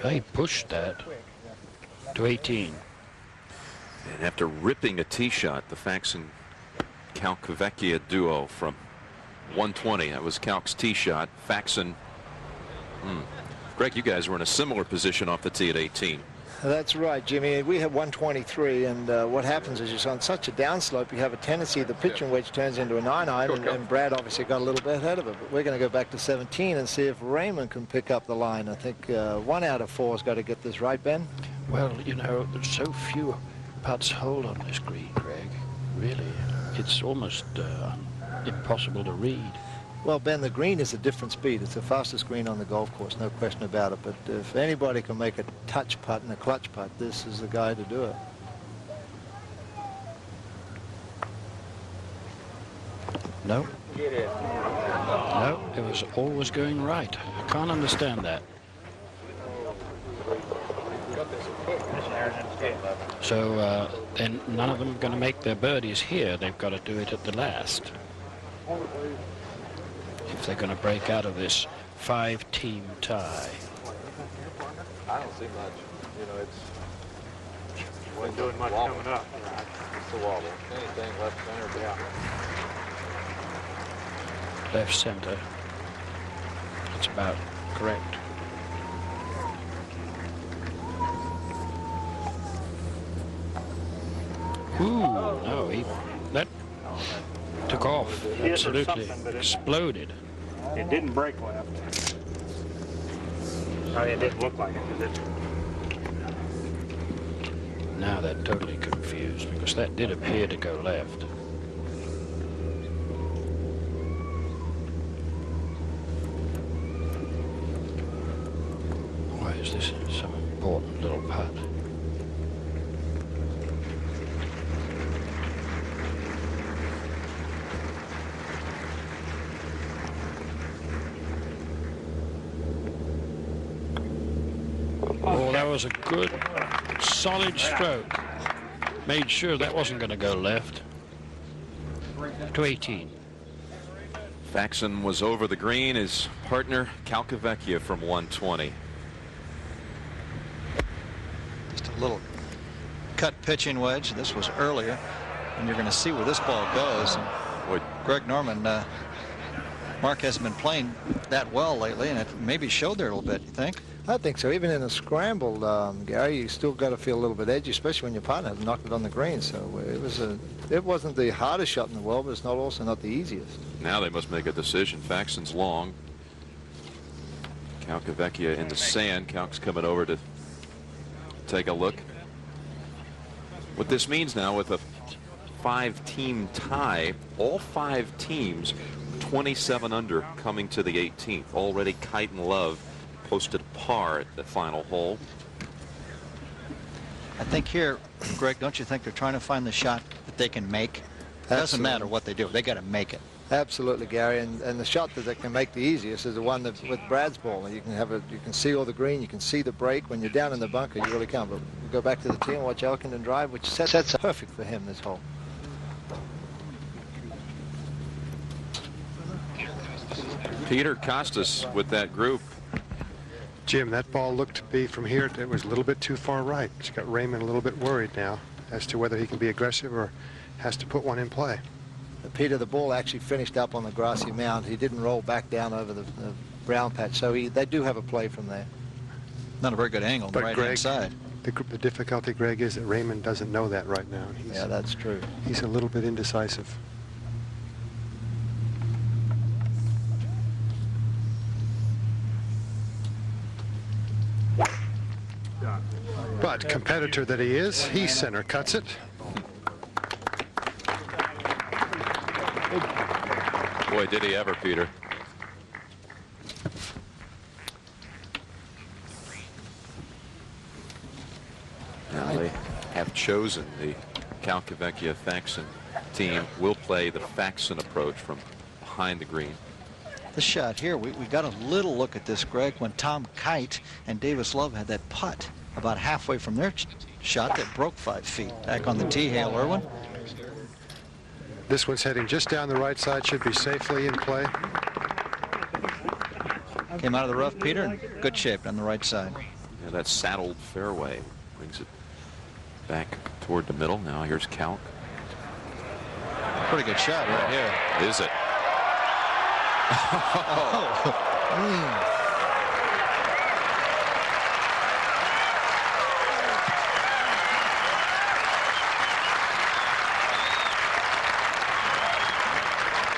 They pushed that to 18. And after ripping a tee shot, the Faxon-Calcavecchia duo from 120. That was Calc's tee shot. Faxon. Greg, you guys were in a similar position off the tee at 18. That's right, Jimmy. We have 123, and what happens is you're on such a downslope, you have a tendency the pitching wedge turns into a 9-iron, and Brad obviously got a little bit ahead of it. But we're going to go back to 17 and see if Raymond can pick up the line. I think 1 out of 4 has got to get this right, Ben. Well, you know, there's so few putts hold on this green, Greg. Really, it's almost impossible to read. Well, Ben, the green is a different speed. It's the fastest green on the golf course, no question about it. But if anybody can make a touch putt and a clutch putt, this is the guy to do it. No. No, it was always going right. I can't understand that. So then none of them are going to make their birdies here. They've got to do it at the last, if they're going to break out of this 5-team tie. I don't see much. You know, it's wasn't doing much coming up. It's the wobble. Anything left center, yeah. Left center. That's about correct. Ooh, no, that took off. Absolutely exploded. It didn't break left. I mean, it didn't look like it, did it? Now they're totally confused because that did appear to go left. Why is this some important little putt? Oh, that was a good, solid stroke. Made sure that wasn't going to go left. To 18. Faxon was over the green. His partner, Calcavecchia, from 120. Just a little cut pitching wedge. This was earlier. And you're going to see where this ball goes. And Greg Norman, Mark hasn't been playing that well lately, and it maybe showed there a little bit, you think? I think so. Even in a scramble, Gary, you still got to feel a little bit edgy, especially when your partner knocked it on the green. So it wasn't the hardest shot in the world, but it's also not the easiest. Now they must make a decision. Faxon's long. Calcavecchia in the sand. Calc's coming over to take a look. What this means now, with a 5-team tie, all 5 teams 27 under coming to the 18th. Already Kite and Love posted par at the final hole. I think here, Greg, don't you think they're trying to find the shot that they can make? It doesn't matter what they do. They got to make it. Absolutely, Gary. And the shot that they can make the easiest is the one that with Brad's ball. You can see all the green. You can see the break. When you're down in the bunker, you really can't. But we'll go back to the tee and watch Elkington drive, which sets perfect for him this hole. Peter Costas with that group. Jim, that ball looked to be from here. It was a little bit too far right. It's got Raymond a little bit worried now as to whether he can be aggressive or has to put one in play. Peter, the ball actually finished up on the grassy mound. He didn't roll back down over the brown patch, so they do have a play from there. Not a very good angle on the right-hand side. The difficulty, Greg, is that Raymond doesn't know that right now. Yeah, that's true. He's a little bit indecisive. But competitor that he is, he center cuts it. Boy, did he ever, Peter. Now they have chosen the Calcavecchia Faxon team will play the Faxon approach from behind the green. The shot here, we got a little look at this, Greg, when Tom Kite and Davis Love had that putt about halfway from their shot that broke 5 feet. Back on the tee, Hale Irwin. This one's heading just down the right side, should be safely in play. Came out of the rough, Peter, in good shape on the right side. And that saddled fairway brings it back toward the middle. Now here's Kalk. Pretty good shot right here. Is it?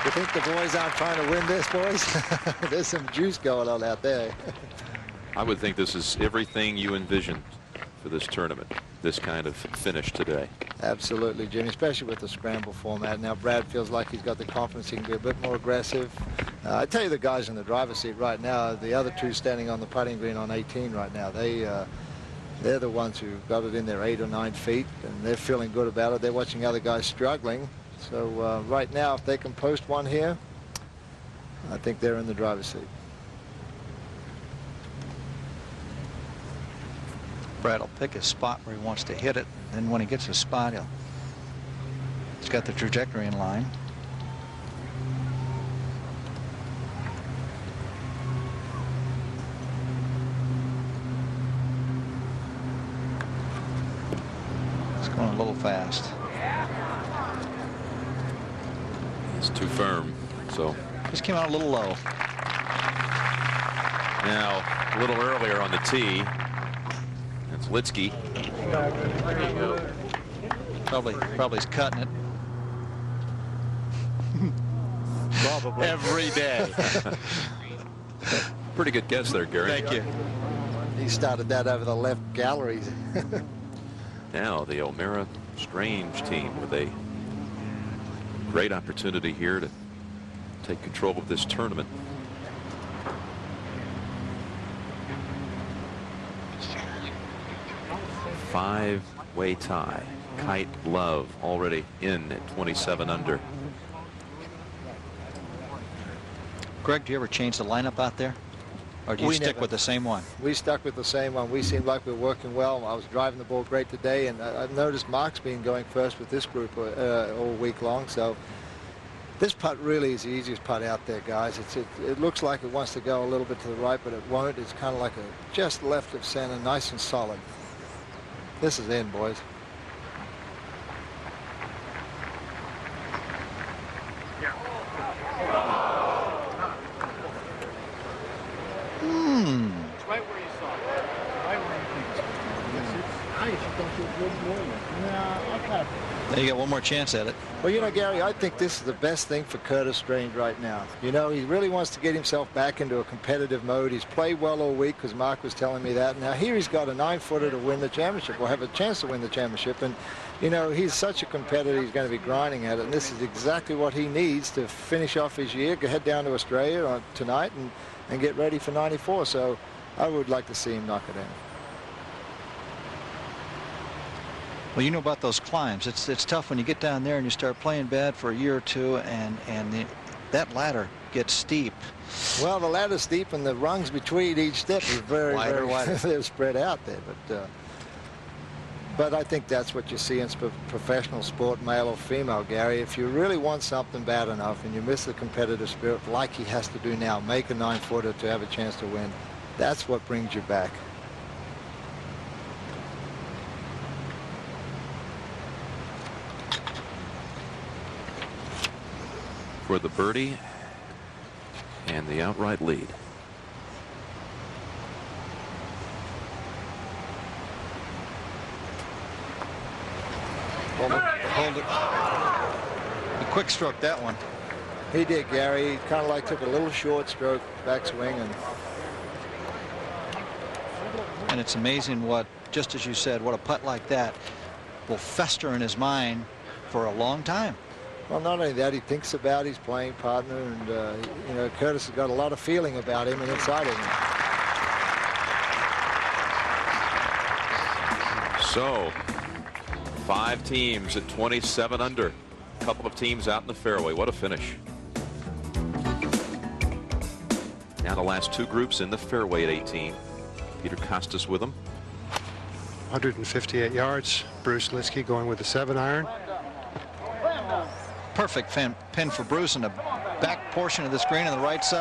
You think the boys aren't trying to win this, boys? There's some juice going on out there. I would think this is everything you envisioned for this tournament, this kind of finish today. Absolutely, Jimmy, especially with the scramble format. Now Brad feels like he's got the confidence he can be a bit more aggressive. I tell you, the guys in the driver's seat right now, the other two standing on the putting green on 18 right now, they're the ones who got it in their 8 or 9 feet, and they're feeling good about it. They're watching other guys struggling. So right now, if they can post one here, I think they're in the driver's seat. Brad will pick his spot where he wants to hit it. Then when he gets his spot, he's got the trajectory in line. It's going a little fast. It's too firm, so. Just came out a little low. Now, a little earlier on the tee, it's Litsky. There you go. Probably is cutting it. Probably. Every day. Pretty good guess there, Gary. Thank you. He started that over the left gallery. Now the O'Mara Strange team with a great opportunity here to take control of this tournament. Five-way tie. Kite Love already in at 27 under. Greg, do you ever change the lineup out there? Or do you stick with the same one? We stuck with the same one. We seemed like we were working well. I was driving the ball great today, and I've noticed Mark's been going first with this group all week long. So this putt really is the easiest putt out there, guys. It looks like it wants to go a little bit to the right, but it won't. It's kind of like just left of center, nice and solid. This is in, boys. Right where you saw it. Right where you think it's There you got one more chance at it. Well, you know, Gary, I think this is the best thing for Curtis Strange right now. You know, he really wants to get himself back into a competitive mode. He's played well all week, because Mark was telling me that. Now here he's got a 9-footer to win the championship, or have a chance to win the championship. And, you know, he's such a competitor, he's going to be grinding at it. And this is exactly what he needs to finish off his year, head down to Australia tonight and get ready for 94. So I would like to see him knock it in. Well, you know about those climbs. It's tough when you get down there and you start playing bad for a year or two, and that ladder gets steep. Well, the ladder's steep, and the rungs between each step is very Wider. they're spread out there. But I think that's what you see in professional sport, male or female, Gary. If you really want something bad enough and you miss the competitive spirit like he has to do now, make a 9-footer to have a chance to win, that's what brings you back. For the birdie and the outright lead. Hold it. A quick stroke, that one. He did, Gary. He kind of like took a little short stroke backswing, And it's amazing what, just as you said, what a putt like that will fester in his mind for a long time. well, not only that, he thinks about his playing partner, and you know, Curtis has got a lot of feeling about him and inside of him. So 5 teams at 27 under. A couple of teams out in the fairway. What a finish. Now the last 2 groups in the fairway at 18. Peter Costas with them. 158 yards. Bruce Litsky going with the 7-iron. Perfect pin for Bruce in the back portion of the screen on the right side.